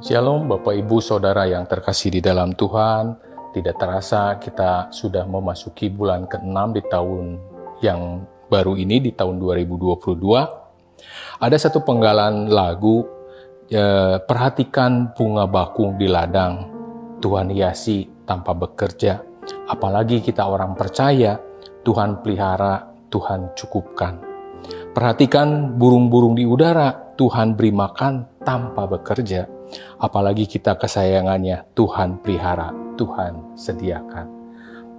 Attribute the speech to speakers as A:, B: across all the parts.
A: Shalom Bapak Ibu Saudara yang terkasih di dalam Tuhan. Tidak terasa kita sudah memasuki bulan ke-6 di tahun yang baru ini, di tahun 2022. Ada satu penggalan lagu, perhatikan bunga bakung di ladang, Tuhan hiasi tanpa bekerja. Apalagi kita orang percaya, Tuhan pelihara, Tuhan cukupkan. Perhatikan burung-burung di udara, Tuhan beri makan tanpa bekerja. Apalagi kita kesayangannya, Tuhan pelihara, Tuhan sediakan.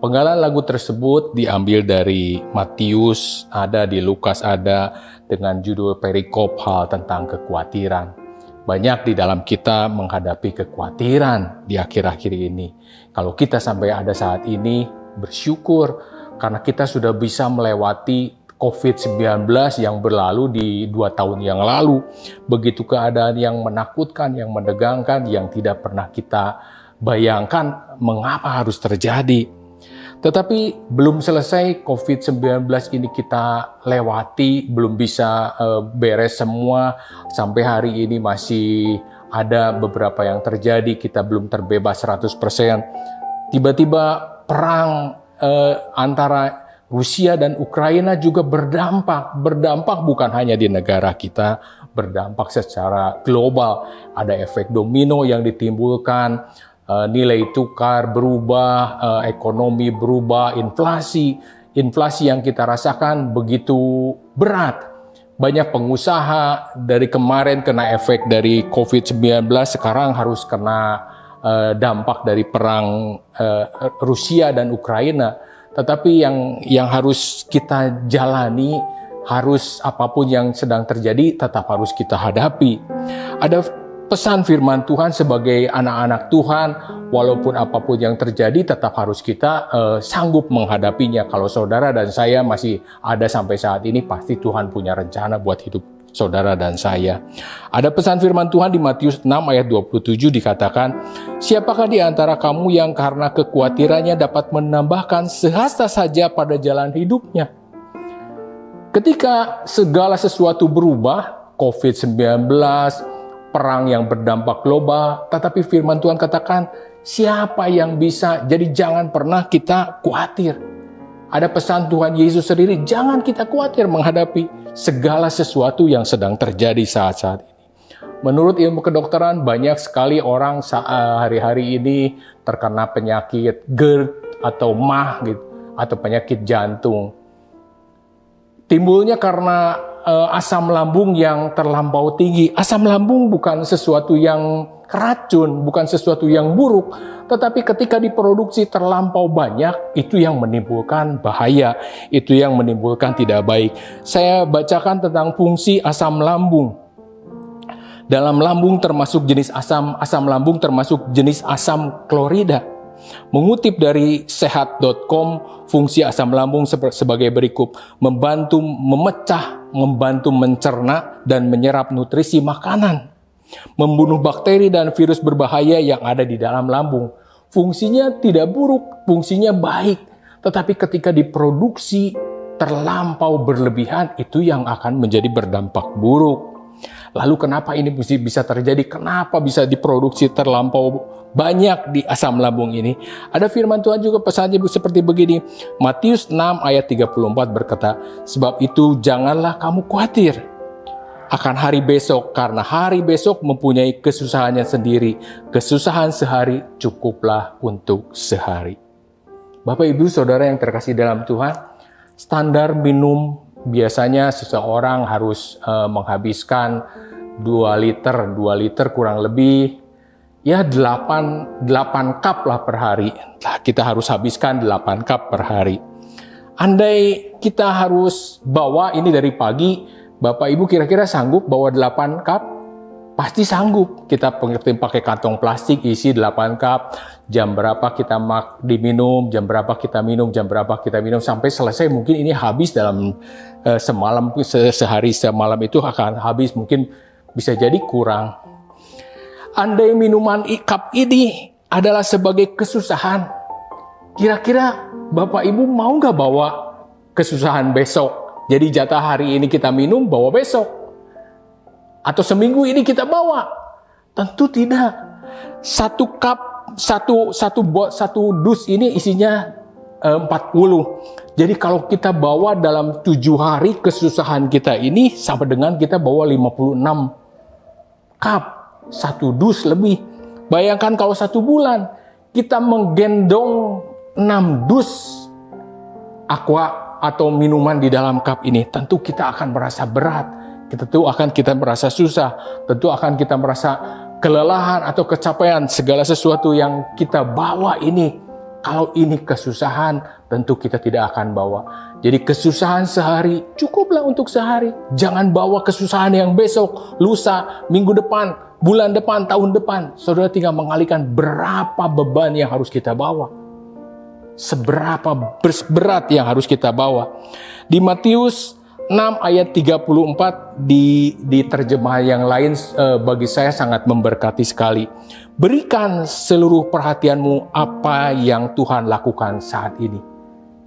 A: Penggalan lagu tersebut diambil dari Matius, ada di Lukas ada, dengan judul perikop hal tentang kekhawatiran. Banyak di dalam kita menghadapi kekhawatiran di akhir-akhir ini. Kalau kita sampai ada saat ini, bersyukur karena kita sudah bisa melewati COVID-19 yang berlalu di 2 tahun yang lalu. Begitu keadaan yang menakutkan, yang menegangkan, yang tidak pernah kita bayangkan mengapa harus terjadi. Tetapi belum selesai COVID-19 ini kita lewati, belum bisa beres semua. Sampai hari ini masih ada beberapa yang terjadi, kita belum terbebas 100%. Tiba-tiba perang antara Rusia dan Ukraina juga berdampak bukan hanya di negara kita, berdampak secara global. Ada efek domino yang ditimbulkan, nilai tukar berubah, ekonomi berubah, inflasi yang kita rasakan begitu berat. Banyak pengusaha dari kemarin kena efek dari COVID-19, sekarang harus kena dampak dari perang Rusia dan Ukraina. Tetapi yang harus kita jalani, harus apapun yang sedang terjadi, tetap harus kita hadapi. Ada pesan firman Tuhan sebagai anak-anak Tuhan, walaupun apapun yang terjadi, tetap harus kita sanggup menghadapinya. Kalau saudara dan saya masih ada sampai saat ini, pasti Tuhan punya rencana buat hidup saudara dan saya. Ada pesan firman Tuhan di Matius 6 ayat 27 dikatakan, siapakah di antara kamu yang karena kekhawatirannya dapat menambahkan sehasta saja pada jalan hidupnya? Ketika segala sesuatu berubah, COVID-19, perang yang berdampak global, tetapi firman Tuhan katakan, siapa yang bisa? Jadi jangan pernah kita khawatir. Ada pesan Tuhan Yesus sendiri, jangan kita khawatir menghadapi segala sesuatu yang sedang terjadi saat-saat ini. Menurut ilmu kedokteran, banyak sekali orang hari-hari ini terkena penyakit GERD atau MAH gitu, atau penyakit jantung. Timbulnya karena asam lambung yang terlampau tinggi. Asam lambung bukan sesuatu yang racun, bukan sesuatu yang buruk, tetapi ketika diproduksi terlampau banyak, itu yang menimbulkan bahaya, itu yang menimbulkan tidak baik. Saya bacakan tentang fungsi asam lambung. Dalam lambung termasuk jenis asam lambung termasuk jenis asam klorida. Mengutip dari sehat.com, fungsi asam lambung sebagai berikut: membantu memecah, membantu mencerna dan menyerap nutrisi makanan, membunuh bakteri dan virus berbahaya yang ada di dalam lambung. Fungsinya tidak buruk, fungsinya baik. Tetapi ketika diproduksi terlampau berlebihan, itu yang akan menjadi berdampak buruk. Lalu kenapa ini bisa terjadi? Kenapa bisa diproduksi terlampau banyak di asam lambung ini? Ada firman Tuhan juga pesannya seperti begini. Matius 6 ayat 34 berkata, sebab itu janganlah kamu khawatir akan hari besok, karena hari besok mempunyai kesusahannya sendiri. Kesusahan sehari cukuplah untuk sehari. Bapak Ibu Saudara yang terkasih dalam Tuhan, standar minum biasanya seseorang harus menghabiskan 2 liter kurang lebih, ya 8 cup lah per hari. Nah, kita harus habiskan 8 cup per hari. Andai kita harus bawa ini dari pagi, Bapak Ibu kira-kira sanggup bawa 8 cup? Pasti sanggup. Kita pakai kantong plastik isi 8 cup. Jam berapa kita diminum, jam berapa kita minum, jam berapa kita minum, sampai selesai. Mungkin ini habis dalam semalam, sehari semalam itu akan habis. Mungkin bisa jadi kurang. Andai minuman cup ini adalah sebagai kesusahan, kira-kira Bapak Ibu mau nggak bawa kesusahan besok? Jadi jatah hari ini kita minum, bawa besok. Atau seminggu ini kita bawa. Tentu tidak. Satu cup, satu dus ini isinya 40. Jadi kalau kita bawa dalam 7 hari kesusahan kita ini, sama dengan kita bawa 56 cup. 1 dus lebih. Bayangkan kalau 1 bulan, kita menggendong 6 dus aqua atau minuman di dalam cup ini. Tentu kita akan merasa berat. Tentu akan kita merasa susah. Tentu akan kita merasa kelelahan atau kecapean. Segala sesuatu yang kita bawa ini. Kalau ini kesusahan, tentu kita tidak akan bawa. Jadi kesusahan sehari, cukuplah untuk sehari. Jangan bawa kesusahan yang besok, lusa, minggu depan, bulan depan, tahun depan. Saudara tinggal mengalihkan berapa beban yang harus kita bawa. Seberapa berat yang harus kita bawa. Di Matius 6 ayat 34 di terjemahan yang lain bagi saya sangat memberkati sekali. Berikan seluruh perhatianmu apa yang Tuhan lakukan saat ini.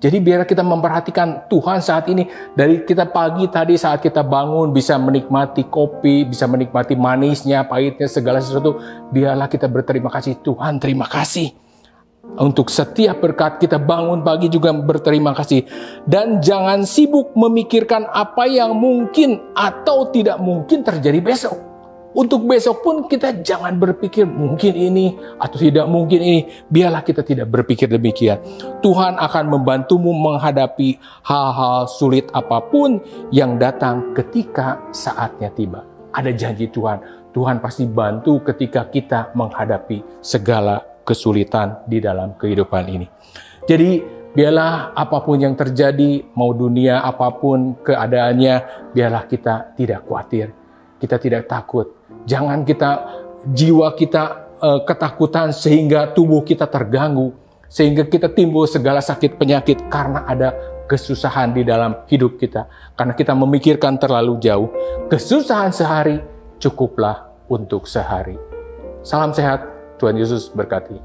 A: Jadi biar kita memperhatikan Tuhan saat ini. Dari kita pagi tadi saat kita bangun bisa menikmati kopi, bisa menikmati manisnya, pahitnya, segala sesuatu. Biarlah kita berterima kasih. Tuhan terima kasih. Untuk setiap berkat kita bangun pagi juga berterima kasih. Dan jangan sibuk memikirkan apa yang mungkin atau tidak mungkin terjadi besok. Untuk besok pun kita jangan berpikir mungkin ini atau tidak mungkin ini. Biarlah kita tidak berpikir demikian. Tuhan akan membantumu menghadapi hal-hal sulit apapun yang datang ketika saatnya tiba. Ada janji Tuhan. Tuhan pasti bantu ketika kita menghadapi segala kesulitan di dalam kehidupan ini. Jadi biarlah apapun yang terjadi, mau dunia apapun keadaannya, biarlah kita tidak khawatir. Kita tidak takut. Jangan jiwa kita ketakutan sehingga tubuh kita terganggu. Sehingga kita timbul segala sakit penyakit karena ada kesusahan di dalam hidup kita. Karena kita memikirkan terlalu jauh. Kesusahan sehari cukuplah untuk sehari. Salam sehat, Tuhan Yesus berkati.